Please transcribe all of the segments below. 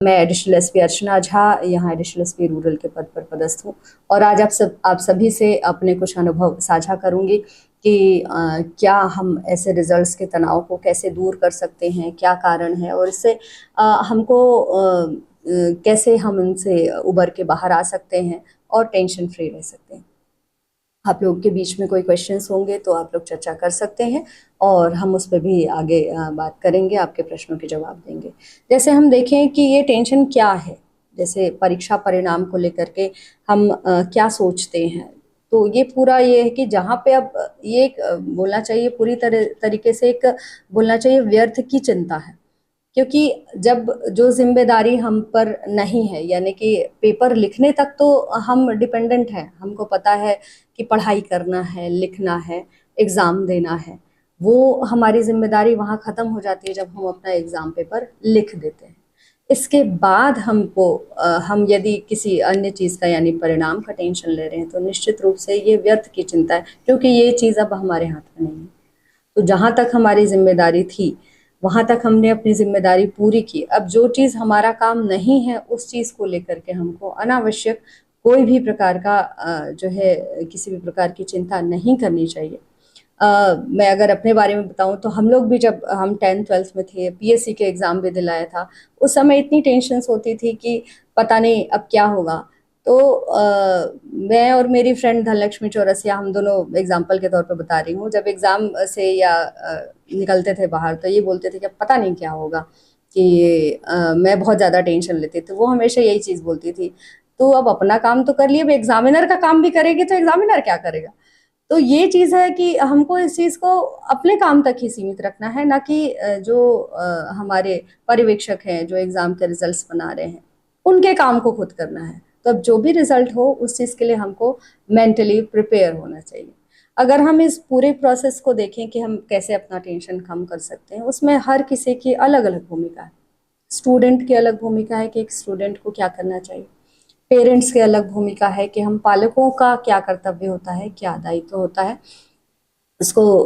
मैं additional SP अर्चना झा यहाँ additional SP rural के पद पर पदस्थ हूँ और आज आप सभी से अपने कुछ अनुभव साझा करूँगी कि क्या हम ऐसे रिजल्ट्स के तनाव को कैसे दूर कर सकते हैं, क्या कारण है और इससे हमको कैसे हम इनसे उबर के बाहर आ सकते हैं और टेंशन फ्री रह सकते हैं। आप लोगों के बीच में कोई क्वेश्चंस होंगे तो आप लोग चर्चा कर सकते हैं और हम उस पर भी आगे बात करेंगे, आपके प्रश्नों के जवाब देंगे। जैसे हम देखें कि ये टेंशन क्या है, जैसे परीक्षा परिणाम को लेकर के हम क्या सोचते हैं, तो ये पूरा ये है कि जहाँ पे अब ये एक बोलना चाहिए पूरी तरीके से एक बोलना चाहिए व्यर्थ की चिंता है। क्योंकि जब जो जिम्मेदारी हम पर नहीं है, यानी कि पेपर लिखने तक तो हम डिपेंडेंट हैं, हमको पता है कि पढ़ाई करना है, लिखना है, एग्ज़ाम देना है, वो हमारी जिम्मेदारी वहाँ ख़त्म हो जाती है जब हम अपना एग्ज़ाम पेपर लिख देते हैं। इसके बाद हम यदि किसी अन्य चीज़ का यानी परिणाम का टेंशन ले रहे हैं तो निश्चित रूप से ये व्यर्थ की चिंता है, क्योंकि ये चीज़ अब हमारे हाथ में नहीं है। तो जहाँ तक हमारी जिम्मेदारी थी वहाँ तक हमने अपनी जिम्मेदारी पूरी की। अब जो चीज़ हमारा काम नहीं है उस चीज़ को लेकर के हमको अनावश्यक कोई भी प्रकार का जो है किसी भी प्रकार की चिंता नहीं करनी चाहिए। मैं अगर अपने बारे में बताऊं तो हम लोग भी जब हम 10th-12th में थे, पीएससी के एग्ज़ाम भी दिलाया था, उस समय इतनी टेंशन्स होती थी कि पता नहीं अब क्या होगा। तो मैं और मेरी फ्रेंड धनलक्ष्मी चौरसिया, हम दोनों एग्जाम्पल के तौर पे बता रही हूँ, जब एग्ज़ाम से या निकलते थे बाहर तो ये बोलते थे कि पता नहीं क्या होगा, कि मैं बहुत ज़्यादा टेंशन लेती थी। वो हमेशा यही चीज़ बोलती थी, तो अब अपना काम तो कर लिए, अब एग्जामिनर का काम भी करेगी तो एग्जामिनर क्या करेगा। तो ये चीज़ है कि हमको इस चीज़ को अपने काम तक ही सीमित रखना है, ना कि जो हमारे पर्यवेक्षक हैं जो एग्ज़ाम के रिजल्ट्स बना रहे हैं उनके काम को खुद करना है। तो अब जो भी रिजल्ट हो उस चीज़ के लिए हमको मेंटली प्रिपेयर होना चाहिए। अगर हम इस पूरे प्रोसेस को देखें कि हम कैसे अपना टेंशन कम कर सकते हैं, उसमें हर किसी की अलग अलग भूमिका है। स्टूडेंट की अलग भूमिका है कि एक स्टूडेंट को क्या करना चाहिए, पेरेंट्स की अलग भूमिका है कि हम पालकों का क्या कर्तव्य होता है, क्या दायित्व होता है, इसको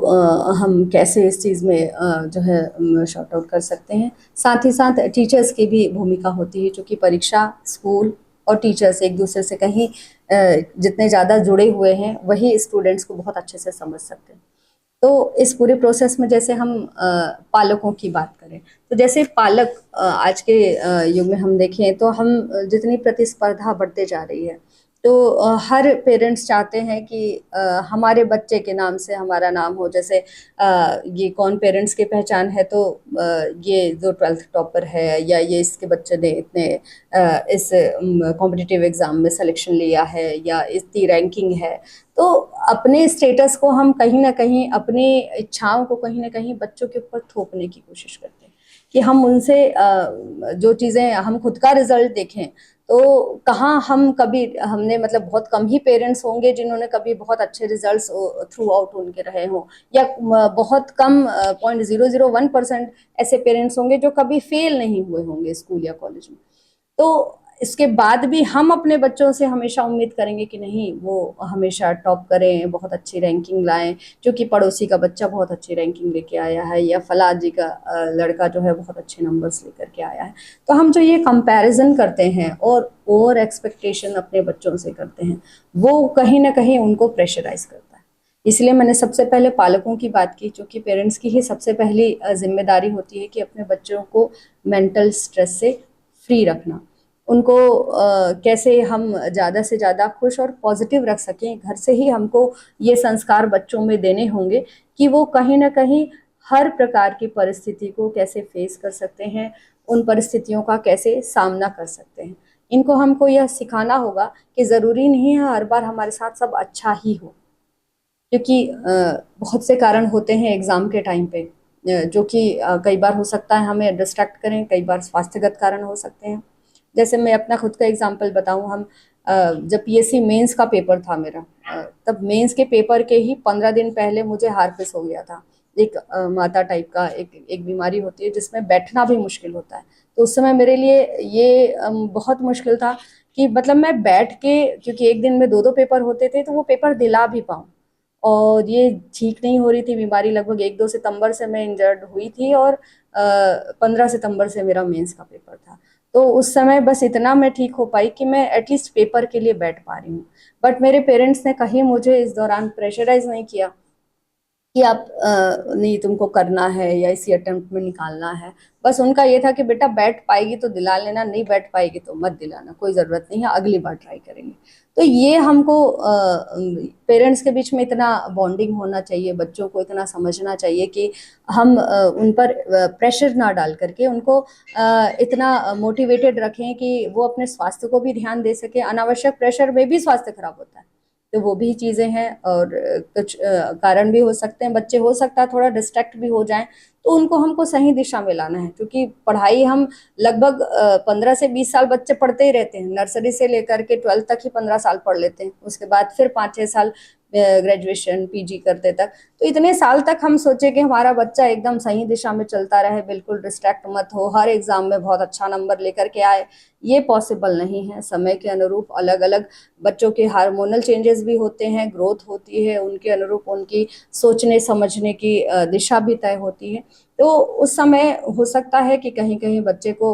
हम कैसे इस चीज़ में जो है शॉर्ट आउट कर सकते हैं। साथ ही साथ टीचर्स की भी भूमिका होती है, चूँकि परीक्षा, स्कूल और टीचर्स एक दूसरे से कहीं जितने ज़्यादा जुड़े हुए हैं वही स्टूडेंट्स को बहुत अच्छे से समझ सकते हैं। तो इस पूरे प्रोसेस में जैसे हम पालकों की बात करें तो जैसे पालक आज के युग में हम देखें तो हम जितनी प्रतिस्पर्धा बढ़ते जा रही है, तो हर पेरेंट्स चाहते हैं कि हमारे बच्चे के नाम से हमारा नाम हो। जैसे ये कौन पेरेंट्स की पहचान है, तो ये जो 12th टॉपर है या ये इसके बच्चे ने इतने इस कॉम्पिटिटिव एग्ज़ाम में सिलेक्शन लिया है या इतनी रैंकिंग है। तो अपने स्टेटस को हम कहीं ना कहीं, अपनी इच्छाओं को कहीं ना कहीं बच्चों के ऊपर थोपने की कोशिश करते हैं कि हम उनसे जो चीज़ें, हम खुद का रिजल्ट देखें तो कहाँ हम कभी, हमने मतलब बहुत कम ही पेरेंट्स होंगे जिन्होंने कभी बहुत अच्छे रिजल्ट्स थ्रू आउट उनके रहे हों, या बहुत कम 0.001% ऐसे पेरेंट्स होंगे जो कभी फेल नहीं हुए होंगे स्कूल या कॉलेज में। तो इसके बाद भी हम अपने बच्चों से हमेशा उम्मीद करेंगे कि नहीं वो हमेशा टॉप करें, बहुत अच्छी रैंकिंग लाएं, क्योंकि पड़ोसी का बच्चा बहुत अच्छी रैंकिंग लेके आया है या फला जी का लड़का जो है बहुत अच्छे नंबर्स लेकर के आया है। तो हम जो ये कंपैरिजन करते हैं और ओवर एक्सपेक्टेशन अपने बच्चों से करते हैं, वो कहीं ना कहीं उनको प्रेशराइज करता है। इसलिए मैंने सबसे पहले पालकों की बात की, क्योंकि पेरेंट्स की ही सबसे पहली जिम्मेदारी होती है कि अपने बच्चों को मेंटल स्ट्रेस से फ्री रखना, उनको कैसे हम ज़्यादा से ज़्यादा खुश और पॉजिटिव रख सकें। घर से ही हमको ये संस्कार बच्चों में देने होंगे कि वो कहीं ना कहीं हर प्रकार की परिस्थिति को कैसे फेस कर सकते हैं, उन परिस्थितियों का कैसे सामना कर सकते हैं। इनको हमको यह सिखाना होगा कि ज़रूरी नहीं है हर बार हमारे साथ सब अच्छा ही हो, क्योंकि बहुत से कारण होते हैं एग्ज़ाम के टाइम पे, जो कि कई बार हो सकता है हमें डिस्ट्रैक्ट करें, कई बार स्वास्थ्यगत कारण हो सकते हैं। जैसे मैं अपना खुद का एग्जांपल बताऊं, हम जब पीएससी मेंस का पेपर था मेरा, तब मेंस के पेपर के ही 15 दिन पहले मुझे हार्पिस हो गया था। एक माता टाइप का एक बीमारी होती है जिसमें बैठना भी मुश्किल होता है। तो उस समय मेरे लिए ये बहुत मुश्किल था कि मतलब मैं बैठ के, क्योंकि एक दिन में दो दो पेपर होते थे, तो वो पेपर दिला भी पाऊँ, और ये ठीक नहीं हो रही थी बीमारी। लगभग 1-2 सितंबर से मैं इंजर्ड हुई थी और 15 सितंबर से मेरा मेंस का पेपर था। तो उस समय बस इतना मैं ठीक हो पाई कि मैं एटलीस्ट पेपर के लिए बैठ पा रही हूँ। बट मेरे पेरेंट्स ने कहीं मुझे इस दौरान प्रेशराइज नहीं किया कि आप नहीं तुमको करना है या इसी अटेम्प्ट में निकालना है। बस उनका ये था कि बेटा बैठ पाएगी तो दिला लेना, नहीं बैठ पाएगी तो मत दिलाना, कोई ज़रूरत नहीं है, अगली बार ट्राई करेंगे। तो ये हमको पेरेंट्स के बीच में इतना बॉन्डिंग होना चाहिए, बच्चों को इतना समझना चाहिए कि हम उन पर प्रेशर ना डाल करके उनको इतना मोटिवेटेड रखें कि वो अपने स्वास्थ्य को भी ध्यान दे सके। अनावश्यक प्रेशर में भी स्वास्थ्य खराब होता है, तो वो भी चीज़ें हैं। और कुछ कारण भी हो सकते हैं, बच्चे हो सकता है थोड़ा डिस्ट्रैक्ट भी हो जाएं, तो उनको हमको सही दिशा में लाना है, क्योंकि पढ़ाई हम लगभग 15 से 20 साल बच्चे पढ़ते ही रहते हैं। नर्सरी से लेकर के 12th तक ही 15 साल पढ़ लेते हैं, उसके बाद फिर 5-6 साल ग्रेजुएशन पीजी करते तक। तो इतने साल तक हम सोचे कि हमारा बच्चा एकदम सही दिशा में चलता रहे, बिल्कुल डिस्ट्रैक्ट मत हो, हर एग्जाम में बहुत अच्छा नंबर लेकर के आए, ये पॉसिबल नहीं है। समय के अनुरूप अलग अलग बच्चों के हार्मोनल चेंजेस भी होते हैं, ग्रोथ होती है, उनके अनुरूप उनकी सोचने समझने की दिशा भी तय होती है। तो उस समय हो सकता है कि कहीं कहीं बच्चे को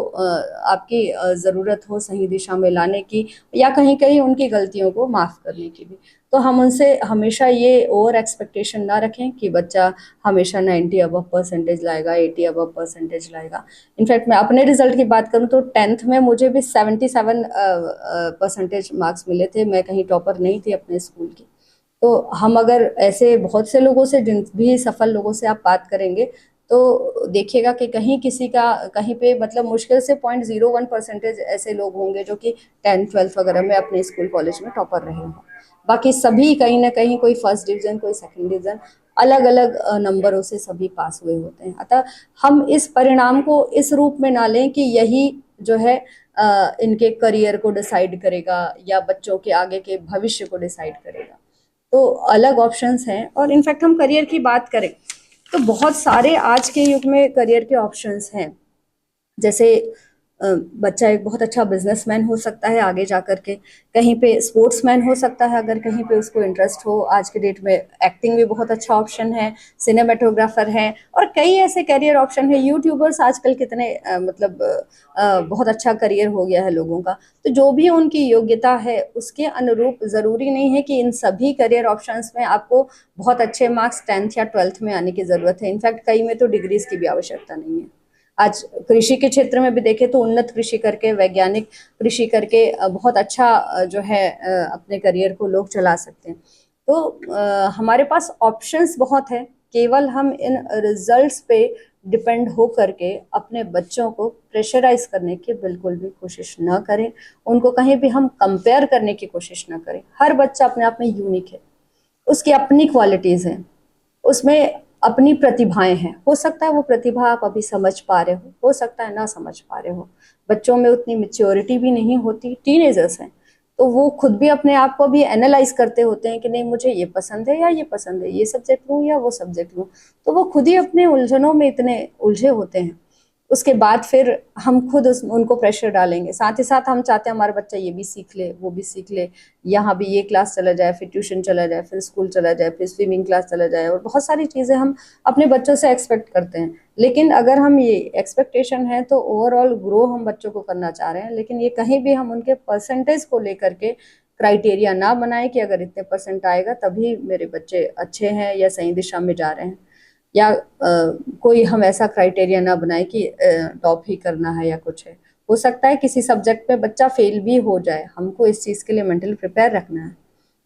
आपकी ज़रूरत हो सही दिशा में लाने की, या कहीं कहीं उनकी गलतियों को माफ़ करने की भी। तो हम उनसे हमेशा ये ओवर एक्सपेक्टेशन ना रखें कि बच्चा हमेशा 90 अबव परसेंटेज लाएगा, 80 अबव परसेंटेज लाएगा। इनफैक्ट मैं अपने रिजल्ट की बात करूं तो 10th में मुझे भी 77 परसेंटेज मार्क्स मिले थे। मैं कहीं टॉपर नहीं थी अपने स्कूल की। तो हम अगर ऐसे बहुत से लोगों से, जिन भी सफल लोगों से आप बात करेंगे, तो देखिएगा कि कहीं किसी का कहीं पे मतलब मुश्किल से 0.01% ऐसे लोग होंगे जो कि 10th 12th वगैरह में अपने स्कूल कॉलेज में टॉपर रहे हों। बाकी सभी कहीं ना कहीं कोई फर्स्ट डिवीजन, कोई सेकंड डिवीजन, अलग अलग नंबरों से सभी पास हुए होते हैं। अतः हम इस परिणाम को इस रूप में ना लें कि यही जो है इनके करियर को डिसाइड करेगा या बच्चों के आगे के भविष्य को डिसाइड करेगा। तो अलग ऑप्शंस हैं। और इनफैक्ट हम करियर की बात करें तो बहुत सारे आज के युग में करियर के ऑप्शंस हैं। जैसे बच्चा एक बहुत अच्छा बिजनेसमैन हो सकता है आगे जा कर के, कहीं पे स्पोर्ट्समैन हो सकता है अगर कहीं पे उसको इंटरेस्ट हो। आज के डेट में एक्टिंग भी बहुत अच्छा ऑप्शन है, सिनेमेटोग्राफर है, और कई ऐसे करियर ऑप्शन है। यूट्यूबर्स आजकल कितने बहुत अच्छा करियर हो गया है लोगों का। तो जो भी उनकी योग्यता है उसके अनुरूप, ज़रूरी नहीं है कि इन सभी करियर ऑप्शंस में आपको बहुत अच्छे मार्क्स 10th या 12th में आने की ज़रूरत है। इनफैक्ट कई में तो डिग्रीज की भी आवश्यकता नहीं है। आज कृषि के क्षेत्र में भी देखें तो उन्नत कृषि करके, वैज्ञानिक कृषि करके बहुत अच्छा जो है अपने करियर को लोग चला सकते हैं। तो हमारे पास ऑप्शंस बहुत है, केवल हम इन रिजल्ट्स पे डिपेंड हो करके अपने बच्चों को प्रेशराइज करने की बिल्कुल भी कोशिश न करें। उनको कहीं भी हम कंपेयर करने की कोशिश न करें। हर बच्चा अपने आप में यूनिक है, उसकी अपनी क्वालिटीज़ हैं, उसमें अपनी प्रतिभाएं हैं। हो सकता है वो प्रतिभा आप अभी समझ पा रहे हो सकता है ना समझ पा रहे हो। बच्चों में उतनी मैच्योरिटी भी नहीं होती, टीनेजर्स हैं, तो वो खुद भी अपने आप को भी एनालाइज करते होते हैं कि नहीं मुझे ये पसंद है या ये पसंद है, ये सब्जेक्ट लूँ या वो सब्जेक्ट लूँ। तो वो खुद ही अपने उलझनों में इतने उलझे होते हैं। उसके बाद फिर हम खुद उनको प्रेशर डालेंगे। साथ ही साथ हम चाहते हैं हमारा बच्चा ये भी सीख ले, वो भी सीख ले, यहाँ भी ये क्लास चला जाए, फिर ट्यूशन चला जाए, फिर स्कूल चला जाए, फिर स्विमिंग क्लास चला जाए, और बहुत सारी चीज़ें हम अपने बच्चों से एक्सपेक्ट करते हैं। लेकिन अगर हम ये एक्सपेक्टेशन है तो ओवरऑल ग्रो हम बच्चों को करना चाह रहे हैं, लेकिन ये कहीं भी हम उनके परसेंटेज को लेकर के क्राइटेरिया ना बनाए कि अगर इतने परसेंट आएगा तभी मेरे बच्चे अच्छे हैं या सही दिशा में जा रहे हैं, या कोई हम ऐसा क्राइटेरिया ना बनाए कि टॉप ही करना है या कुछ है। हो सकता है किसी सब्जेक्ट में बच्चा फेल भी हो जाए, हमको इस चीज़ के लिए मेंटली प्रिपेयर रखना है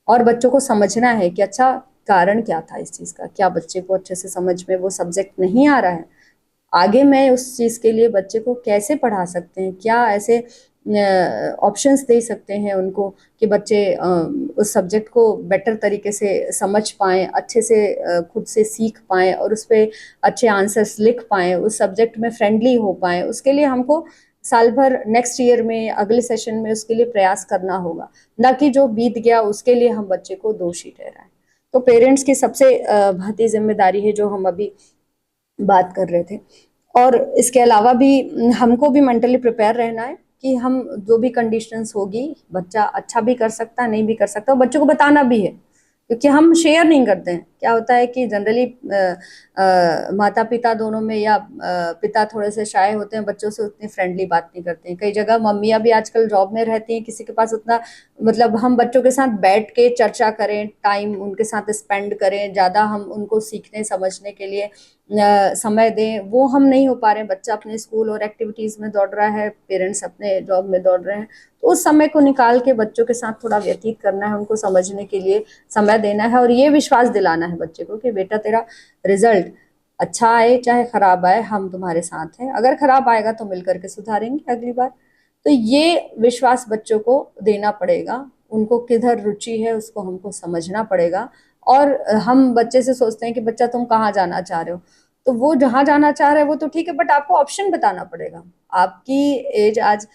और बच्चों को समझना है कि अच्छा कारण क्या था इस चीज़ का, क्या बच्चे को अच्छे से समझ में वो सब्जेक्ट नहीं आ रहा है, आगे मैं उस चीज़ के लिए बच्चे को कैसे पढ़ा सकते हैं, क्या ऐसे ऑप्शंस दे सकते हैं उनको कि बच्चे उस सब्जेक्ट को बेटर तरीके से समझ पाएँ, अच्छे से खुद से सीख पाएँ और उस पे अच्छे आंसर्स लिख पाएँ, उस सब्जेक्ट में फ्रेंडली हो पाएँ। उसके लिए हमको साल भर नेक्स्ट ईयर में, अगले सेशन में उसके लिए प्रयास करना होगा, ना कि जो बीत गया उसके लिए हम बच्चे को दोषी ठहराएं। तो पेरेंट्स की सबसे महती जिम्मेदारी है जो हम अभी बात कर रहे थे। और इसके अलावा भी हमको भी मेंटली प्रिपेयर रहना है कि हम जो भी कंडीशंस होगी, बच्चा अच्छा भी कर सकता है, नहीं भी कर सकता, और बच्चों को बताना भी है, क्योंकि हम शेयर नहीं करते हैं क्या होता है कि जनरली माता पिता दोनों में या पिता थोड़े से शाय होते हैं, बच्चों से उतनी फ्रेंडली बात नहीं करते हैं। कई जगह मम्मियाँ भी आजकल जॉब में रहती हैं, किसी के पास उतना मतलब हम बच्चों के साथ बैठ के चर्चा करें, टाइम उनके साथ स्पेंड करें, ज़्यादा हम उनको सीखने समझने के लिए समय दें, वो हम नहीं हो पा रहे हैं। बच्चा अपने स्कूल और एक्टिविटीज़ में दौड़ रहा है, पेरेंट्स अपने जॉब में दौड़ रहे हैं, तो उस समय को निकाल के बच्चों के साथ थोड़ा व्यतीत करना है, उनको समझने के लिए समय देना है और ये विश्वास दिलाना है बच्चे को कि बेटा तेरा रिजल्ट अच्छा आए चाहे खराब आए, हम तुम्हारे साथ हैं। अगर खराब आएगा तो मिलकर के सुधारेंगे अगली बार। तो ये विश्वास बच्चों को देना पड़ेगा, उनको किधर रुचि है उसको हमको समझना पड़ेगा। और हम बच्चे से सोचते हैं कि बच्चा तुम कहाँ जाना चाह रहे हो, तो वो जहाँ जाना चाह रहे हैं वो तो ठीक है, बट आपको ऑप्शन बताना पड़ेगा। आपकी एज आज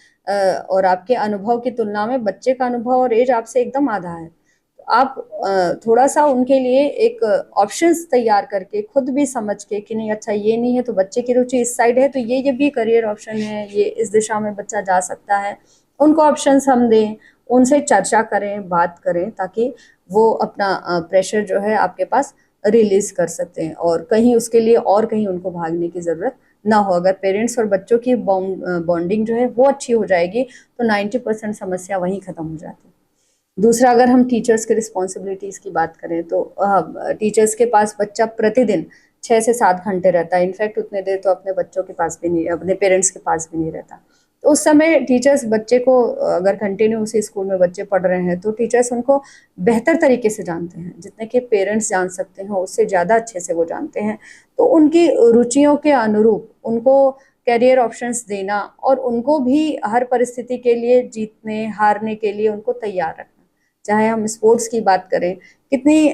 और आपके अनुभव की तुलना में बच्चे का अनुभव और एज आपसे एकदम आधा है। तो आप थोड़ा सा उनके लिए एक ऑप्शंस तैयार करके खुद भी समझ के कि नहीं अच्छा ये नहीं है तो बच्चे की रुचि इस साइड है तो ये भी करियर ऑप्शन है, ये इस दिशा में बच्चा जा सकता है, उनको ऑप्शंस हम दें, उनसे चर्चा करें, बात करें, ताकि वो अपना प्रेशर जो है आपके पास रिलीज कर सकते हैं और कहीं उसके लिए और कहीं उनको भागने की ज़रूरत ना हो। अगर पेरेंट्स और बच्चों की बॉन्डिंग जो है वो अच्छी हो जाएगी तो 90% समस्या वहीं ख़त्म हो जाती है। दूसरा, अगर हम टीचर्स के रिस्पॉन्सिबिलिटीज़ की बात करें तो टीचर्स के पास बच्चा प्रतिदिन 6 से 7 घंटे रहता है। इनफैक्ट उतने देर तो अपने बच्चों के पास भी नहीं, अपने पेरेंट्स के पास भी नहीं रहता। तो उस समय टीचर्स बच्चे को, अगर कंटिन्यू उसी स्कूल में बच्चे पढ़ रहे हैं तो टीचर्स उनको बेहतर तरीके से जानते हैं, जितने कि पेरेंट्स जान सकते हैं उससे ज़्यादा अच्छे से वो जानते हैं। तो उनकी रुचियों के अनुरूप उनको करियर ऑप्शंस देना और उनको भी हर परिस्थिति के लिए जीतने हारने के लिए उनको तैयार रखना। चाहे हम स्पोर्ट्स की बात करें, कितनी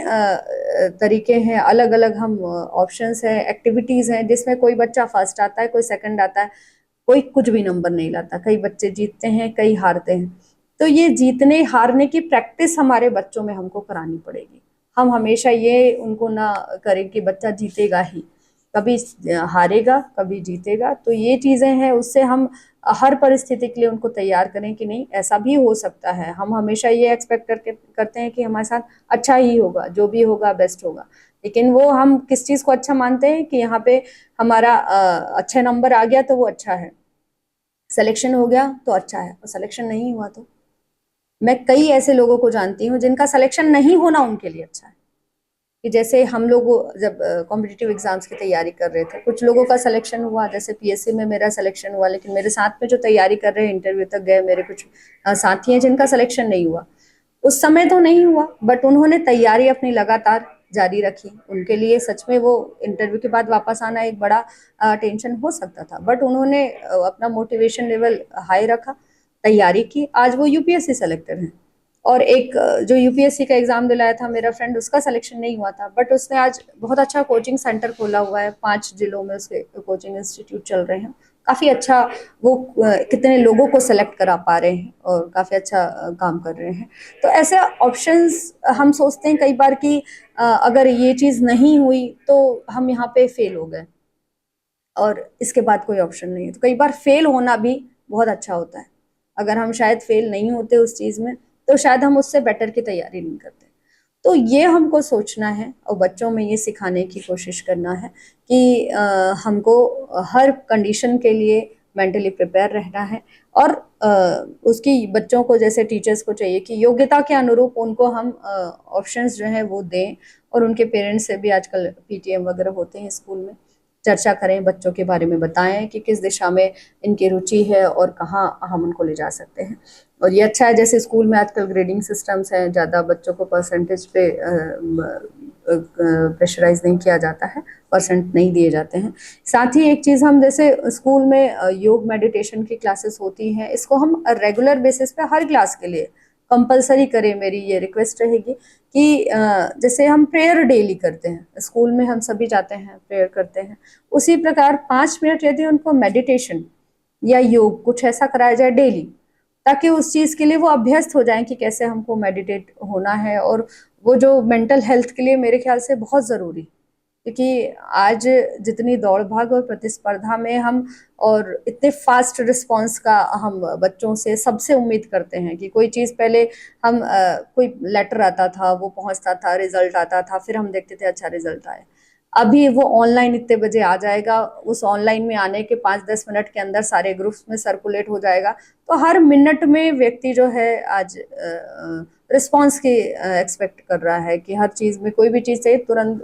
तरीके हैं, अलग अलग हम ऑप्शंस हैं, एक्टिविटीज़ हैं जिसमें कोई बच्चा फर्स्ट आता है, कोई सेकंड आता है, कोई कुछ भी नंबर नहीं लाता। कई बच्चे जीतते हैं, कई हारते हैं। तो ये जीतने हारने की प्रैक्टिस हमारे बच्चों में हमको करानी पड़ेगी। हम हमेशा ये उनको ना करें कि बच्चा जीतेगा ही, कभी हारेगा कभी जीतेगा। तो ये चीज़ें हैं, उससे हम हर परिस्थिति के लिए उनको तैयार करें कि नहीं ऐसा भी हो सकता है। हम हमेशा ये एक्सपेक्ट करते हैं कि हमारे साथ अच्छा ही होगा, जो भी होगा बेस्ट होगा, लेकिन वो हम किस चीज़ को अच्छा मानते हैं कि यहाँ पे हमारा अच्छा नंबर आ गया तो वो अच्छा है, सिलेक्शन हो गया तो अच्छा है, और सिलेक्शन नहीं हुआ तो। मैं कई ऐसे लोगों को जानती हूँ जिनका सिलेक्शन नहीं होना उनके लिए अच्छा है। कि जैसे हम लोग जब कॉम्पिटिटिव एग्जाम्स की तैयारी कर रहे थे, कुछ लोगों का सिलेक्शन हुआ, जैसे पीएससी में मेरा सिलेक्शन हुआ, लेकिन मेरे साथ में जो तैयारी कर रहे हैं इंटरव्यू तक गए मेरे कुछ साथी हैं जिनका सिलेक्शन नहीं हुआ। उस समय तो नहीं हुआ, बट उन्होंने तैयारी अपनी लगातार जारी रखी। उनके लिए सच में वो इंटरव्यू के बाद वापस आना एक बड़ा टेंशन हो सकता था, बट उन्होंने अपना मोटिवेशन लेवल हाई रखा, तैयारी की, आज वो यूपीएससी सेलेक्टर हैं। और एक जो यूपीएससी का एग्जाम दिलाया था मेरा फ्रेंड, उसका सिलेक्शन नहीं हुआ था, बट उसने आज बहुत अच्छा कोचिंग सेंटर खोला हुआ है, 5 जिलों में उसके कोचिंग इंस्टीट्यूट चल रहे हैं। काफ़ी अच्छा वो कितने लोगों को सेलेक्ट करा पा रहे हैं और काफ़ी अच्छा काम कर रहे हैं। तो ऐसे ऑप्शंस हम सोचते हैं कई बार कि अगर ये चीज़ नहीं हुई तो हम यहाँ पे फेल हो गए और इसके बाद कोई ऑप्शन नहीं है। तो कई बार फेल होना भी बहुत अच्छा होता है। अगर हम शायद फेल नहीं होते उस चीज़ में तो शायद हम उससे बेटर की तैयारी नहीं करते। तो ये हमको सोचना है और बच्चों में ये सिखाने की कोशिश करना है कि हमको हर कंडीशन के लिए मेंटली प्रिपेयर रहना है। और उसकी बच्चों को, जैसे टीचर्स को चाहिए कि योग्यता के अनुरूप उनको हम ऑप्शंस जो हैं वो दें, और उनके पेरेंट्स से भी आजकल पीटीएम वगैरह होते हैं स्कूल में, चर्चा करें, बच्चों के बारे में बताएं कि किस दिशा में इनकी रुचि है और कहाँ हम उनको ले जा सकते हैं। और ये अच्छा है, जैसे स्कूल में आजकल ग्रेडिंग सिस्टम्स हैं, ज़्यादा बच्चों को परसेंटेज पे प्रेशराइज नहीं किया जाता है, परसेंट नहीं दिए जाते हैं। साथ ही एक चीज़, हम जैसे स्कूल में योग मेडिटेशन की क्लासेस होती हैं, इसको हम रेगुलर बेसिस पे हर क्लास के लिए कंपलसरी करें। मेरी ये रिक्वेस्ट रहेगी कि जैसे हम प्रेयर डेली करते हैं, स्कूल में हम सभी जाते हैं प्रेयर करते हैं, उसी प्रकार 5 मिनट यदि उनको मेडिटेशन या योग कुछ ऐसा कराया जाए डेली, ताकि उस चीज़ के लिए वो अभ्यस्त हो जाएं कि कैसे हमको मेडिटेट होना है। और वो जो मेंटल हेल्थ के लिए मेरे ख्याल से बहुत ज़रूरी, क्योंकि आज जितनी दौड़ भाग और प्रतिस्पर्धा में हम और इतने फास्ट रिस्पांस का हम बच्चों से सबसे उम्मीद करते हैं कि कोई चीज़ पहले हम कोई लेटर आता था, वो पहुंचता था, रिजल्ट आता था, फिर हम देखते थे अच्छा रिजल्ट आया। अभी वो ऑनलाइन इतने बजे आ जाएगा, उस ऑनलाइन में आने के 5-10 मिनट के अंदर सारे ग्रुप्स में सर्कुलेट हो जाएगा। तो हर मिनट में व्यक्ति जो है आज रिस्पॉन्स की एक्सपेक्ट कर रहा है कि हर चीज़ में कोई भी चीज़ चाहिए तुरंत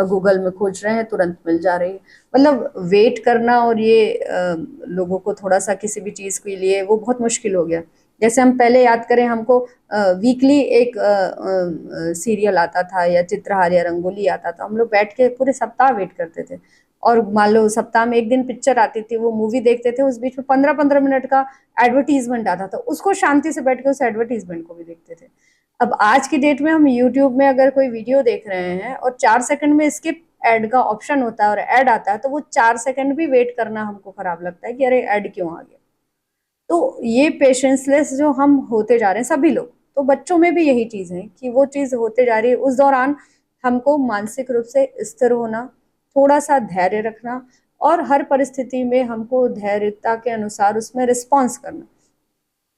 गूगल में खोज रहे हैं, तुरंत मिल जा रही है। मतलब वेट करना और ये लोगों को थोड़ा सा किसी भी चीज़ के लिए वो बहुत मुश्किल हो गया। जैसे हम पहले याद करें, हमको वीकली एक सीरियल आता था या चित्रहार या रंगोली आता था, हम लोग बैठ के पूरे सप्ताह वेट करते थे। और मान लो सप्ताह में एक दिन पिक्चर आती थी, वो मूवी देखते थे, उस बीच में 15-15 मिनट का एडवर्टीजमेंट आता था, उसको शांति से बैठ के उस एडवर्टीजमेंट को भी देखते थे। अब आज की डेट में हम यूट्यूब में अगर कोई वीडियो देख रहे हैं और 4 सेकंड में स्किप एड का ऑप्शन होता है और एड आता है, तो वो 4 सेकंड भी वेट करना हमको खराब लगता है कि अरे एड क्यों आ गया। तो ये पेशेंसलेस जो हम होते जा रहे हैं सभी लोग, तो बच्चों में भी यही चीज़ है कि वो चीज़ होते जा रही है। उस दौरान हमको मानसिक रूप से स्थिर होना, थोड़ा सा धैर्य रखना और हर परिस्थिति में हमको धैर्यता के अनुसार उसमें रिस्पॉन्स करना,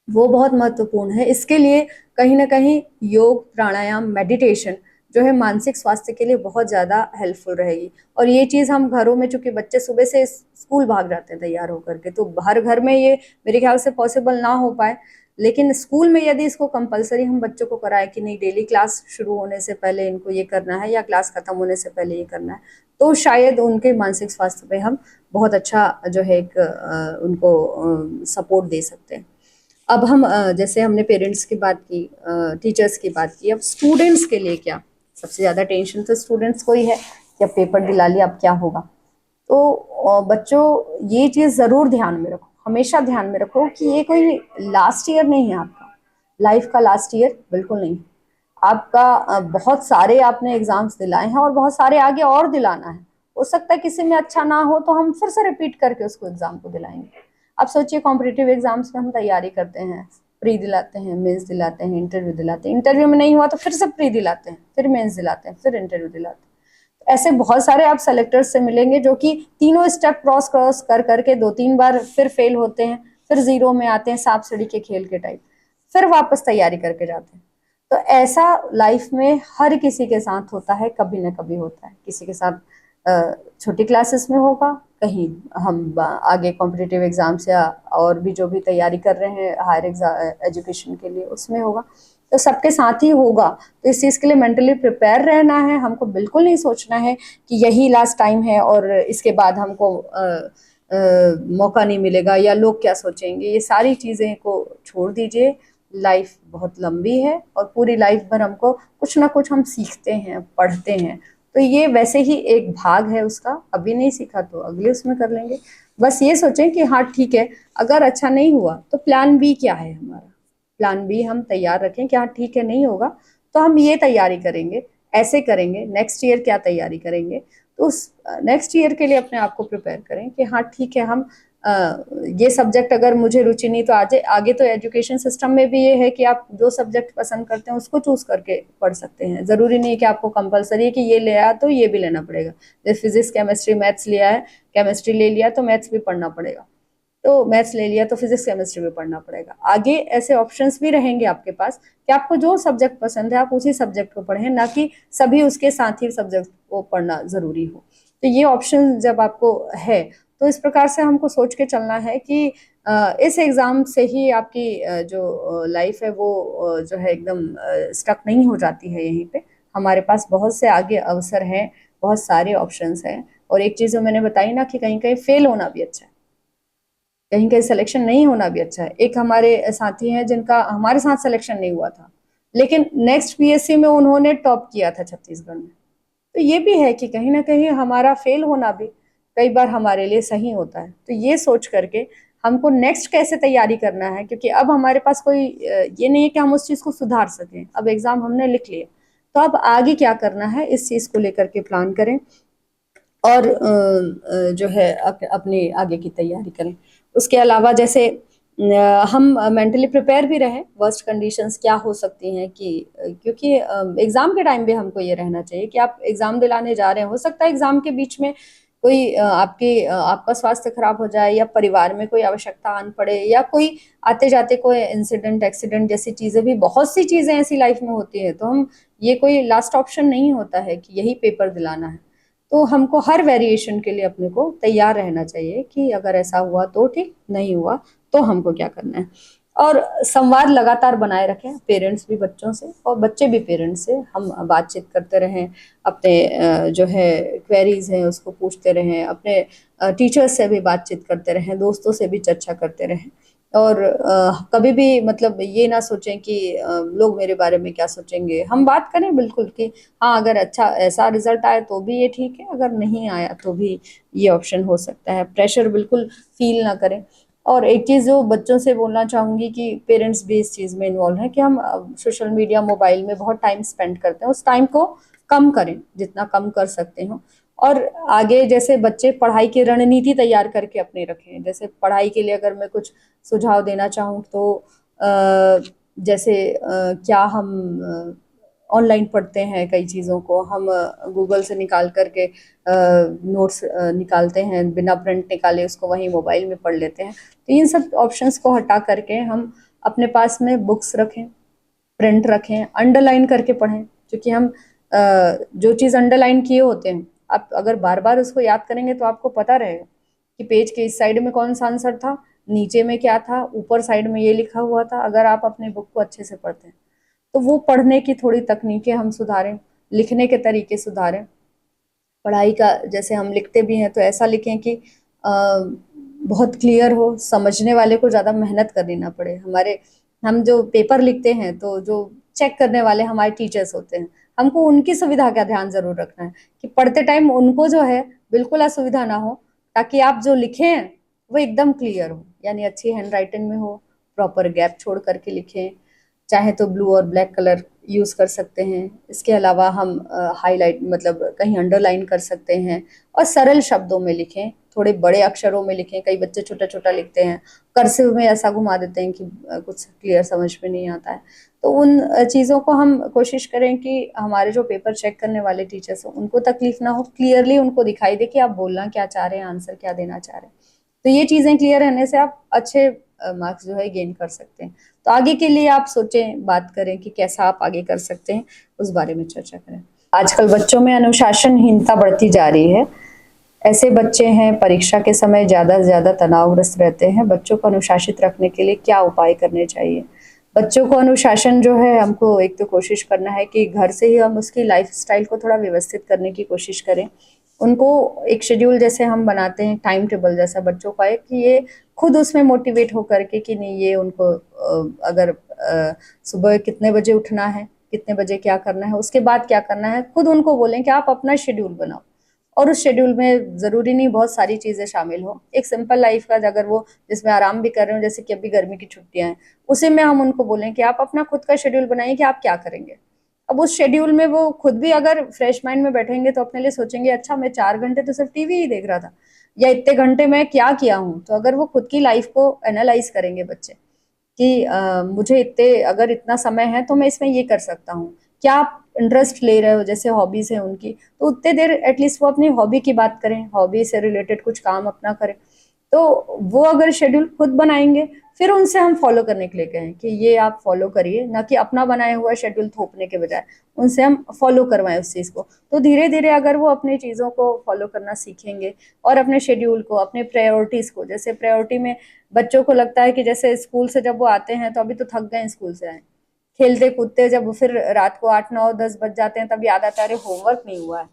वो बहुत महत्वपूर्ण है। इसके लिए कहीं ना कहीं योग, प्राणायाम, मेडिटेशन जो है मानसिक स्वास्थ्य के लिए बहुत ज़्यादा हेल्पफुल रहेगी। और ये चीज़ हम घरों में, चूंकि बच्चे सुबह से स्कूल भाग जाते हैं तैयार होकर के, तो हर घर में ये मेरे ख्याल से पॉसिबल ना हो पाए, लेकिन स्कूल में यदि इसको कंपलसरी हम बच्चों को कराएं कि नहीं डेली क्लास शुरू होने से पहले इनको ये करना है या क्लास खत्म होने से पहले ये करना है, तो शायद उनके मानसिक स्वास्थ्य पे हम बहुत अच्छा जो है एक उनको सपोर्ट दे सकते हैं। अब हम जैसे हमने पेरेंट्स की बात की, टीचर्स की बात की, अब स्टूडेंट्स के लिए क्या, सबसे ज़्यादा टेंशन तो स्टूडेंट्स को ही है कि अब पेपर दिला लिया, अब क्या होगा। तो बच्चों ये चीज़ ज़रूर ध्यान में रखो, हमेशा ध्यान में रखो कि ये कोई लास्ट ईयर नहीं है आपका, लाइफ का लास्ट ईयर बिल्कुल नहीं। आपका बहुत सारे आपने एग्जाम्स दिलाए हैं और बहुत सारे आगे और दिलाना है। हो सकता है किसी में अच्छा ना हो तो हम फिर से रिपीट करके उसको एग्जाम को दिलाएंगे। आप सोचिए कॉम्पिटिटिव एग्जाम्स में हम तैयारी करते हैं, प्री दिलाते हैं, मेंस दिलाते हैं, इंटरव्यू दिलाते हैं, इंटरव्यू में नहीं हुआ तो फिर से प्री दिलाते हैं, फिर मेंस दिलाते हैं, फिर इंटरव्यू दिलाते हैं। ऐसे बहुत सारे आप सेलेक्टर्स से मिलेंगे जो कि तीनों स्टेप क्रॉस क्रॉस कर करके 2-3 बार फिर फेल होते हैं, फिर जीरो में आते हैं, सांप सीढ़ी के खेल के टाइप, फिर वापस तैयारी करके जाते हैं। तो ऐसा लाइफ में हर किसी के साथ होता है, कभी ना कभी होता है। किसी के साथ छोटी क्लासेस में होगा, कहीं हम आगे कॉम्पिटिटिव एग्जाम्स या और भी जो भी तैयारी कर रहे हैं हायर एजुकेशन के लिए उसमें होगा, तो सबके साथ ही होगा। तो इस चीज़ के लिए मेंटली प्रिपेयर रहना है। हमको बिल्कुल नहीं सोचना है कि यही लास्ट टाइम है और इसके बाद हमको मौका नहीं मिलेगा या लोग क्या सोचेंगे, ये सारी चीज़ें को छोड़ दीजिए। लाइफ बहुत लंबी है और पूरी लाइफ भर हमको कुछ ना कुछ हम सीखते हैं, पढ़ते हैं। तो ये वैसे ही एक भाग है उसका, अभी नहीं सीखा तो अगले उसमें कर लेंगे। बस ये सोचें कि हाँ ठीक है, अगर अच्छा नहीं हुआ तो प्लान बी क्या है हमारा, प्लान बी हम तैयार रखें कि हाँ ठीक है नहीं होगा तो हम ये तैयारी करेंगे, ऐसे करेंगे, नेक्स्ट ईयर क्या तैयारी करेंगे। तो उस नेक्स्ट ईयर के लिए अपने आप को प्रिपेयर करें कि हाँ ठीक है, हम ये सब्जेक्ट अगर मुझे रुचि नहीं तो आगे आगे तो एजुकेशन सिस्टम में भी ये है कि आप जो सब्जेक्ट पसंद करते हैं उसको चूज करके पढ़ सकते हैं। ज़रूरी नहीं है कि आपको कंपलसरी है कि ये ले आया तो ये भी लेना पड़ेगा। जैसे फिजिक्स, केमिस्ट्री, मैथ्स लिया है, केमिस्ट्री ले लिया तो मैथ्स भी पढ़ना पड़ेगा, तो मैथ्स ले लिया तो फिजिक्स केमिस्ट्री भी पढ़ना पड़ेगा। आगे ऐसे ऑप्शंस भी रहेंगे आपके पास कि आपको जो सब्जेक्ट पसंद है आप उसी सब्जेक्ट को पढ़ें, ना कि सभी उसके साथ ही सब्जेक्ट को पढ़ना ज़रूरी हो। तो ये ऑप्शन जब आपको है तो इस प्रकार से हमको सोच के चलना है कि इस एग्ज़ाम से ही आपकी जो लाइफ है वो जो है एकदम स्टक नहीं हो जाती है यहीं पे। हमारे पास बहुत से आगे अवसर हैं, बहुत सारे ऑप्शंस हैं। और एक चीज़ जो मैंने बताई ना कि कहीं कहीं फेल होना भी अच्छा है, कहीं कहीं सिलेक्शन नहीं होना भी अच्छा है। एक हमारे साथी हैं जिनका हमारे साथ सिलेक्शन नहीं हुआ था, लेकिन नेक्स्ट पीएससी में उन्होंने टॉप किया था छत्तीसगढ़ में। तो ये भी है कि कहीं ना कहीं हमारा फेल होना भी कई बार हमारे लिए सही होता है। तो ये सोच करके हमको नेक्स्ट कैसे तैयारी करना है, क्योंकि अब हमारे पास कोई ये नहीं है कि हम उस चीज़ को सुधार सकें। अब एग्ज़ाम हमने लिख लिया, तो अब आगे क्या करना है इस चीज़ को लेकर के प्लान करें और जो है अपने आगे की तैयारी करें। उसके अलावा जैसे हम मेंटली प्रिपेयर भी रहें, वर्स्ट कंडीशंस क्या हो सकती हैं, कि क्योंकि एग्ज़ाम के टाइम भी हमको ये रहना चाहिए कि आप एग्ज़ाम दिलाने जा रहे हैं, हो सकता है एग्ज़ाम के बीच में कोई आपका स्वास्थ्य खराब हो जाए, या परिवार में कोई आवश्यकता आन पड़े, या कोई आते जाते कोई इंसिडेंट एक्सीडेंट जैसी चीज़ें भी, बहुत सी चीज़ें ऐसी लाइफ में होती है, तो हम ये कोई लास्ट ऑप्शन नहीं होता है कि यही पेपर दिलाना है। तो हमको हर वेरिएशन के लिए अपने को तैयार रहना चाहिए कि अगर ऐसा हुआ तो ठीक, नहीं हुआ तो हमको क्या करना है। और संवाद लगातार बनाए रखें, पेरेंट्स भी बच्चों से और बच्चे भी पेरेंट्स से, हम बातचीत करते रहें, अपने जो है क्वेरीज हैं उसको पूछते रहें, अपने टीचर्स से भी बातचीत करते रहें, दोस्तों से भी चर्चा करते रहें। और कभी भी मतलब ये ना सोचें कि लोग मेरे बारे में क्या सोचेंगे। हम बात करें बिल्कुल कि हाँ, अगर अच्छा ऐसा रिजल्ट आया तो भी ये ठीक है, अगर नहीं आया तो भी ये ऑप्शन हो सकता है। प्रेशर बिल्कुल फील ना करें। और एक चीज़ जो बच्चों से बोलना चाहूँगी कि पेरेंट्स भी इस चीज़ में इन्वॉल्व हैं कि हम सोशल मीडिया, मोबाइल में बहुत टाइम स्पेंड करते हैं, उस टाइम को कम करें, जितना कम कर सकते हो। और आगे जैसे बच्चे पढ़ाई की रणनीति तैयार करके अपने रखें। जैसे पढ़ाई के लिए अगर मैं कुछ सुझाव देना चाहूँ तो जैसे क्या हम ऑनलाइन पढ़ते हैं, कई चीज़ों को हम गूगल से निकाल करके नोट्स निकालते हैं, बिना प्रिंट निकाले उसको वहीं मोबाइल में पढ़ लेते हैं। तो इन सब ऑप्शंस को हटा करके हम अपने पास में बुक्स रखें, प्रिंट रखें, अंडरलाइन करके पढ़ें। क्योंकि हम जो चीज़ अंडरलाइन किए होते हैं, आप अगर बार बार उसको याद करेंगे तो आपको पता रहेगा कि पेज के इस साइड में कौन सा आंसर था, नीचे में क्या था, ऊपर साइड में ये लिखा हुआ था। अगर आप अपने बुक को अच्छे से पढ़ते हैं तो वो पढ़ने की थोड़ी तकनीकें हम सुधारें, लिखने के तरीके सुधारें। पढ़ाई का जैसे हम लिखते भी हैं तो ऐसा लिखें कि बहुत क्लियर हो, समझने वाले को ज़्यादा मेहनत करनी ना पड़े। हम जो पेपर लिखते हैं तो जो चेक करने वाले हमारे टीचर्स होते हैं, हमको उनकी सुविधा का ध्यान ज़रूर रखना है कि पढ़ते टाइम उनको जो है बिल्कुल असुविधा ना हो, ताकि आप जो लिखे हैं वो एकदम क्लियर हो, यानी अच्छी हैंड राइटिंग में हो, प्रॉपर गैप छोड़ करके लिखें। चाहे तो ब्लू और ब्लैक कलर यूज़ कर सकते हैं। इसके अलावा हम हाईलाइट मतलब कहीं अंडरलाइन कर सकते हैं, और सरल शब्दों में लिखें, थोड़े बड़े अक्षरों में लिखें। कई बच्चे छोटा-छोटा लिखते हैं, कर्सिव में ऐसा घुमा देते हैं कि कुछ क्लियर समझ में नहीं आता है। तो उन चीज़ों को हम कोशिश करें कि हमारे जो पेपर चेक करने वाले टीचर्स हैं, उनको तकलीफ ना हो, क्लियरली उनको दिखाई दे कि आप बोलना क्या चाह रहे हैं, आंसर क्या देना चाह रहे हैं। तो ये चीज़ें क्लियर रहने से आप अच्छे मार्क्स जो है गेन कर सकते हैं। तो आगे के लिए आप सोचें, बात करें कि कैसा आप आगे कर सकते हैं, उस बारे में चर्चा करें। आजकल बच्चों में अनुशासनहीनता बढ़ती जा रही है। ऐसे बच्चे हैं परीक्षा के समय ज़्यादा से ज़्यादा तनावग्रस्त रहते हैं। बच्चों को अनुशासित रखने के लिए क्या उपाय करने चाहिए? बच्चों को अनुशासन जो है, हमको एक तो कोशिश करना है कि घर से ही हम उसकी लाइफ़स्टाइल को थोड़ा व्यवस्थित करने की कोशिश करें। उनको एक शेड्यूल जैसे हम बनाते हैं, टाइम टेबल जैसा बच्चों का एक, कि ये खुद उसमें मोटिवेट होकर के कि नहीं, ये उनको अगर सुबह कितने बजे उठना है, कितने बजे क्या करना है, उसके बाद क्या करना है, खुद उनको बोलें कि आप अपना शेड्यूल बनाओ। और उस शेड्यूल में ज़रूरी नहीं बहुत सारी चीज़ें शामिल हो, एक सिंपल लाइफ का अगर वो जिसमें आराम भी कर रहे हो, जैसे कि अभी गर्मी की छुट्टियां हैं, उसी में हम उनको बोलें कि आप अपना खुद का शेड्यूल बनाइए कि आप क्या करेंगे। अब उस शेड्यूल में वो खुद भी अगर फ्रेश माइंड में बैठेंगे तो अपने लिए सोचेंगे, अच्छा मैं 4 घंटे तो सिर्फ टीवी ही देख रहा था, या इतने घंटे मैं क्या किया हूँ। तो अगर वो खुद की लाइफ को एनालाइज करेंगे बच्चे कि मुझे इतने अगर इतना समय है तो मैं इसमें ये कर सकता हूँ, क्या आप इंटरेस्ट ले रहे हो, जैसे हॉबीज है उनकी, तो उतने देर एटलीस्ट वो अपनी हॉबी की बात करें, हॉबी से रिलेटेड कुछ काम अपना करें। तो वो अगर शेड्यूल खुद बनाएंगे, फिर उनसे हम फॉलो करने के लिए कहें कि ये आप फॉलो करिए, ना कि अपना बनाया हुआ शेड्यूल थोपने के बजाय उनसे हम फॉलो करवाएं उस चीज़ को। तो धीरे धीरे अगर वो अपनी चीज़ों को फॉलो करना सीखेंगे, और अपने शेड्यूल को, अपने प्रायोरिटीज़ को, जैसे प्रायोरिटी में बच्चों को लगता है कि जैसे स्कूल से जब वो आते हैं तो अभी तो थक गए स्कूल से आए, खेलते कूदते जब फिर रात को 8 9 10 बज जाते हैं, तब याद आता है अरे होमवर्क नहीं हुआ है,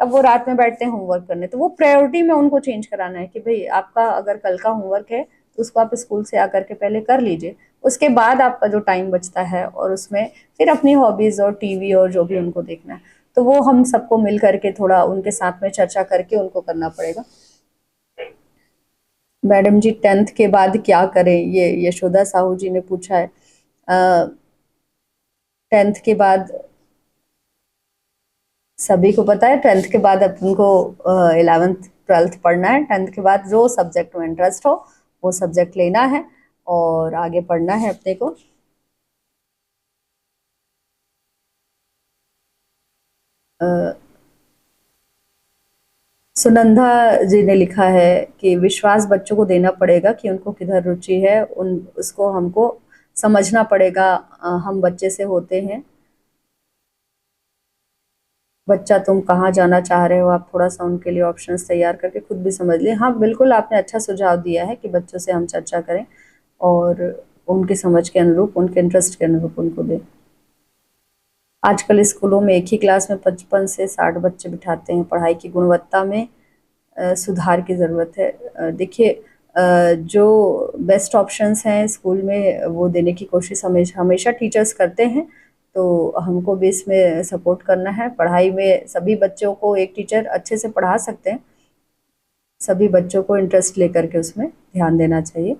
तब वो रात में बैठते हैं होमवर्क करने। तो वो प्रायोरिटी में उनको चेंज कराना है कि भाई आपका अगर कल का होमवर्क है तो उसको आप स्कूल से आकर के पहले कर लीजिए, उसके बाद आपका जो टाइम बचता है और उसमें फिर अपनी हॉबीज और टीवी और जो भी उनको देखना है, तो वो हम सबको मिल करके थोड़ा उनके साथ में चर्चा करके उनको करना पड़ेगा। मैडम जी, 10th के बाद क्या करें, ये यशोदा साहू जी ने पूछा है। 10th के बाद सभी को पता है, 10th के बाद अपन को 11th 12th पढ़ना है। 10th के बाद जो सब्जेक्ट में इंटरेस्ट हो वो सब्जेक्ट लेना है। और आगे पढ़ना है अपने को। सुनंदा जी ने लिखा है कि विश्वास बच्चों को देना पड़ेगा कि उनको किधर रुचि है, उन उसको हमको समझना पड़ेगा। हम बच्चे से होते हैं। बच्चा तुम कहाँ जाना चाह रहे हो, आप थोड़ा सा उनके लिए ऑप्शंस तैयार करके खुद भी समझ लिए। हाँ बिल्कुल, आपने अच्छा सुझाव दिया है कि बच्चों से हम चर्चा करें और उनकी समझ के अनुरूप, उनके इंटरेस्ट के अनुरूप उनको दें। आजकल स्कूलों में एक ही क्लास में 55 से 60 बच्चे बिठाते हैं। पढ़ाई की गुणवत्ता में सुधार की ज़रूरत है। देखिए, जो बेस्ट ऑप्शंस हैं स्कूल में वो देने की कोशिश हमेशा हमेशा टीचर्स करते हैं, तो हमको भी इसमें सपोर्ट करना है। पढ़ाई में सभी बच्चों को एक टीचर अच्छे से पढ़ा सकते हैं, सभी बच्चों को इंटरेस्ट लेकर के उसमें ध्यान देना चाहिए।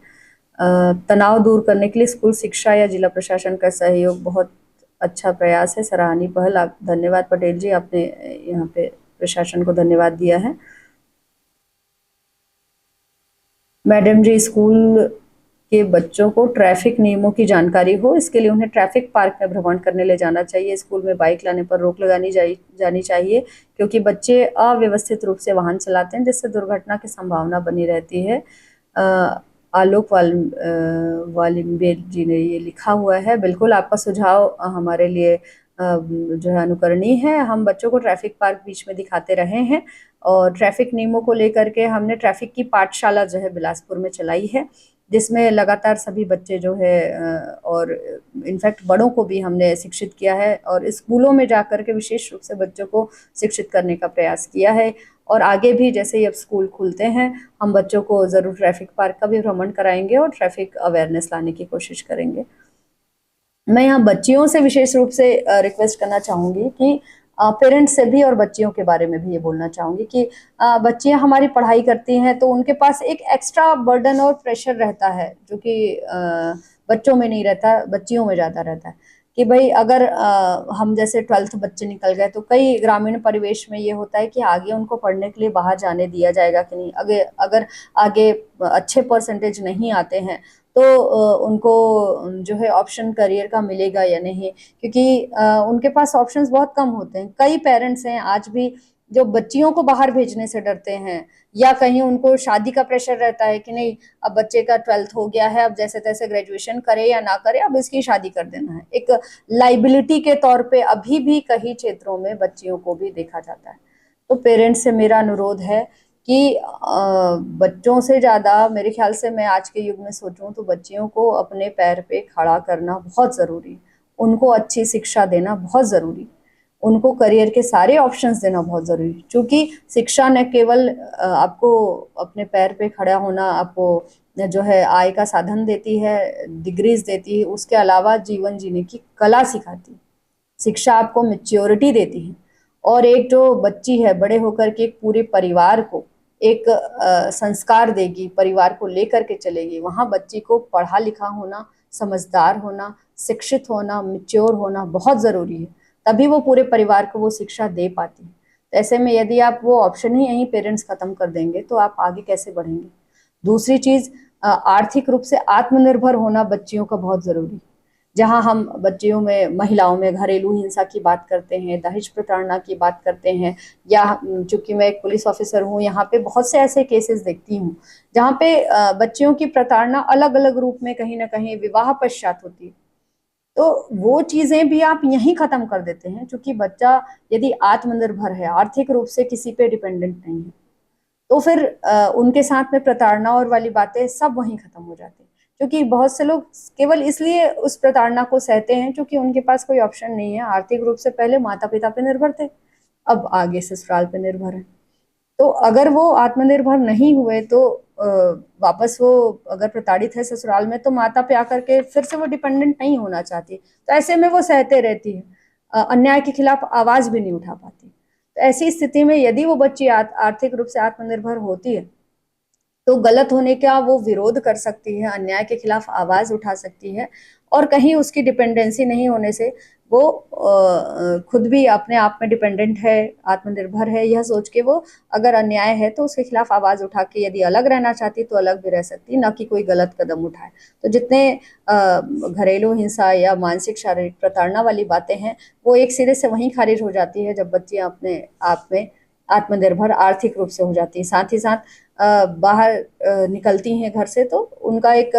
तनाव दूर करने के लिए स्कूल शिक्षा या जिला प्रशासन का सहयोग बहुत अच्छा प्रयास है, सराहनीय पहल। आप धन्यवाद पटेल जी, आपने यहाँ पे प्रशासन को धन्यवाद दिया है। मैडम जी, स्कूल के बच्चों को ट्रैफिक नियमों की जानकारी हो, इसके लिए उन्हें ट्रैफिक पार्क में भ्रमण करने ले जाना चाहिए। स्कूल में बाइक लाने पर रोक लगानी जानी चाहिए, क्योंकि बच्चे अव्यवस्थित रूप से वाहन चलाते हैं, जिससे दुर्घटना की संभावना बनी रहती है। आलोक वालिम्बेल जी ने ये लिखा हुआ है। बिल्कुल, आपका सुझाव हमारे लिए जो है अनुकरणीय है। हम बच्चों को ट्रैफिक पार्क बीच में दिखाते रहे हैं, और ट्रैफिक नियमों को लेकर के हमने ट्रैफिक की पाठशाला जो है बिलासपुर में चलाई है, जिसमें लगातार सभी बच्चे जो है और इनफैक्ट बड़ों को भी हमने शिक्षित किया है, और स्कूलों में जाकर के विशेष रूप से बच्चों को शिक्षित करने का प्रयास किया है। और आगे भी जैसे ही अब स्कूल खुलते हैं, हम बच्चों को ज़रूर ट्रैफिक पार्क का भी भ्रमण कराएंगे और ट्रैफिक अवेयरनेस लाने की कोशिश करेंगे। मैं यहाँ बच्चियों से विशेष रूप से रिक्वेस्ट करना चाहूँगी कि पेरेंट्स से भी और बच्चियों के बारे में भी ये बोलना चाहूँगी कि बच्चियाँ हमारी पढ़ाई करती हैं, तो उनके पास एक एक्स्ट्रा बर्डन और प्रेशर रहता है, जो कि बच्चों में नहीं रहता, बच्चियों में ज़्यादा रहता है। कि भाई अगर हम जैसे 12th बच्चे निकल गए, तो कई ग्रामीण परिवेश में ये होता है कि आगे उनको पढ़ने के लिए बाहर जाने दिया जाएगा कि नहीं। अगर आगे अच्छे परसेंटेज नहीं आते हैं, तो उनको जो है ऑप्शन करियर का मिलेगा या नहीं, क्योंकि उनके पास ऑप्शंस बहुत कम होते हैं। कई पेरेंट्स हैं आज भी जो बच्चियों को बाहर भेजने से डरते हैं, या कहीं उनको शादी का प्रेशर रहता है कि नहीं, अब बच्चे का 12th हो गया है, अब जैसे तैसे ग्रेजुएशन करे या ना करे, अब इसकी शादी कर देना है। एक लाइबिलिटी के तौर पे अभी भी कई क्षेत्रों में बच्चियों को भी देखा जाता है। तो पेरेंट्स से मेरा अनुरोध है कि बच्चों से ज़्यादा, मेरे ख्याल से मैं आज के युग में सोचूं तो बच्चियों को अपने पैर पे खड़ा करना बहुत ज़रूरी, उनको अच्छी शिक्षा देना बहुत ज़रूरी, उनको करियर के सारे ऑप्शंस देना बहुत ज़रूरी। क्योंकि शिक्षा न केवल आपको अपने पैर पे खड़ा होना, आपको जो है आय का साधन देती है, डिग्रीज देती है, उसके अलावा जीवन जीने की कला सिखाती है। शिक्षा आपको मैच्योरिटी देती है, और एक जो बच्ची है बड़े होकर के एक पूरे परिवार को एक संस्कार देगी, परिवार को लेकर के चलेगी। वहाँ बच्ची को पढ़ा लिखा होना, समझदार होना, शिक्षित होना, मैच्योर होना बहुत ज़रूरी है, तभी वो पूरे परिवार को वो शिक्षा दे पाती है। तो ऐसे में यदि आप वो ऑप्शन ही यहीं पेरेंट्स खत्म कर देंगे, तो आप आगे कैसे बढ़ेंगे। दूसरी चीज़, आर्थिक रूप से आत्मनिर्भर होना बच्चियों का बहुत ज़रूरी है। जहाँ हम बच्चियों में, महिलाओं में घरेलू हिंसा की बात करते हैं, दहेज प्रताड़ना की बात करते हैं, या चूंकि मैं एक पुलिस ऑफिसर हूँ, यहाँ पे बहुत से ऐसे केसेस देखती हूँ जहाँ पे बच्चियों की प्रताड़ना अलग अलग रूप में कहीं ना कहीं विवाह पश्चात होती है। तो वो चीज़ें भी आप यहीं ख़त्म कर देते हैं, क्योंकि बच्चा यदि आत्मनिर्भर है, आर्थिक रूप से किसी पे डिपेंडेंट नहीं है, तो फिर उनके साथ में प्रताड़ना और वाली बातें सब वहीं खत्म हो जाती हैं। क्योंकि बहुत से लोग केवल इसलिए उस प्रताड़ना को सहते हैं क्योंकि उनके पास कोई ऑप्शन नहीं है। आर्थिक रूप से पहले माता पिता पे निर्भर थे, अब आगे ससुराल पे निर्भर है। तो अगर वो आत्मनिर्भर नहीं हुए, तो वापस वो अगर प्रताड़ित है ससुराल में, तो माता पे आकर के फिर से वो डिपेंडेंट नहीं होना चाहती, तो ऐसे में वो सहते रहती है, अन्याय के खिलाफ आवाज भी नहीं उठा पाती। तो ऐसी स्थिति में यदि वो बच्ची आर्थिक रूप से आत्मनिर्भर होती है, तो गलत होने का वो विरोध कर सकती है, अन्याय के खिलाफ आवाज उठा सकती है, और कहीं उसकी डिपेंडेंसी नहीं होने से वो खुद भी अपने आप में डिपेंडेंट है, आत्मनिर्भर है, यह सोच के वो अगर अन्याय है तो उसके खिलाफ आवाज उठा के यदि अलग रहना चाहती तो अलग भी रह सकती, ना कि कोई गलत कदम उठाए। तो जितने घरेलू हिंसा या मानसिक शारीरिक प्रताड़ना वाली बातें हैं वो एक सिरे से वहीं खारिज हो जाती है जब बच्चियां अपने आप में आत्मनिर्भर आर्थिक रूप से हो जाती है। साथ ही साथ बाहर निकलती हैं घर से तो उनका एक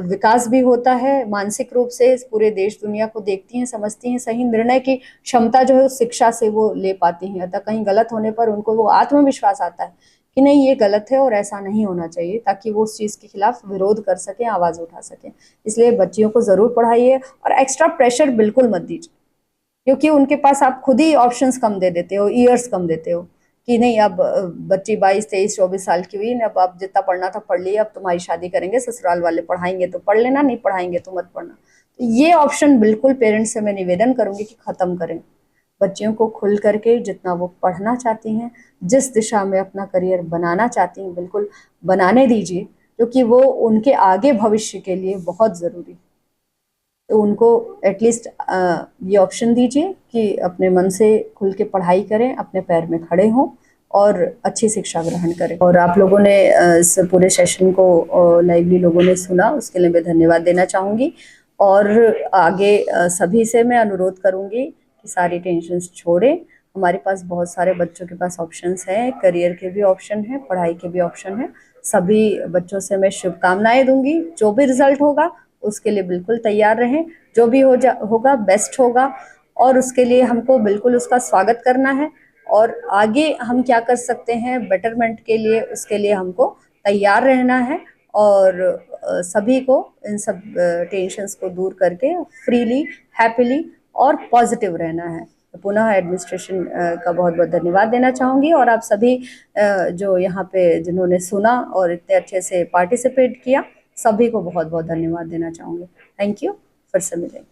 विकास भी होता है मानसिक रूप से, पूरे देश दुनिया को देखती हैं, समझती हैं, सही निर्णय की क्षमता जो है उस शिक्षा से वो ले पाती हैं। अतः कहीं गलत होने पर उनको वो आत्मविश्वास आता है कि नहीं ये गलत है और ऐसा नहीं होना चाहिए, ताकि वो उस चीज के खिलाफ विरोध कर सके, आवाज उठा सके। इसलिए बच्चियों को जरूर पढ़ाइए और एक्स्ट्रा प्रेशर बिल्कुल मत दीजिए, क्योंकि उनके पास आप खुद ही ऑप्शंस कम दे देते हो, ईयर्स कम देते हो कि नहीं अब बच्ची 22 23 24 साल की हुई, अब आप जितना पढ़ना था पढ़ लिया, अब तुम्हारी शादी करेंगे, ससुराल वाले पढ़ाएंगे तो पढ़ लेना, नहीं पढ़ाएंगे तो मत पढ़ना। तो ये ऑप्शन बिल्कुल पेरेंट्स से मैं निवेदन करूंगी कि खत्म करें। बच्चियों को खुल करके जितना वो पढ़ना चाहती हैं, जिस दिशा में अपना करियर बनाना चाहती हैं, बिल्कुल बनाने दीजिए, क्योंकि वो उनके आगे भविष्य के लिए बहुत ज़रूरी है। तो उनको एटलीस्ट ये ऑप्शन दीजिए कि अपने मन से खुल के पढ़ाई करें, अपने पैर में खड़े हों और अच्छी शिक्षा ग्रहण करें। और आप लोगों ने इस पूरे सेशन को लाइवली लोगों ने सुना, उसके लिए मैं धन्यवाद देना चाहूँगी। और आगे सभी से मैं अनुरोध करूँगी कि सारी टेंशन्स छोड़ें। हमारे पास बहुत सारे बच्चों के पास ऑप्शंस हैं, करियर के भी ऑप्शन हैं, पढ़ाई के भी ऑप्शन हैं। सभी बच्चों से मैं शुभकामनाएं दूंगी। जो भी रिजल्ट होगा उसके लिए बिल्कुल तैयार रहें, जो भी होगा बेस्ट होगा, और उसके लिए हमको बिल्कुल उसका स्वागत करना है। और आगे हम क्या कर सकते हैं बेटरमेंट के लिए, उसके लिए हमको तैयार रहना है। और सभी को इन सब टेंशन्स को दूर करके फ्रीली, हैप्पीली और पॉजिटिव रहना है। तो पुनः एडमिनिस्ट्रेशन का बहुत बहुत धन्यवाद देना चाहूँगी। और आप सभी जो यहाँ पे जिन्होंने सुना और इतने अच्छे से पार्टिसिपेट किया, सभी को बहुत बहुत धन्यवाद देना चाहूँगी। Thank you. फिर से मिलेंगे।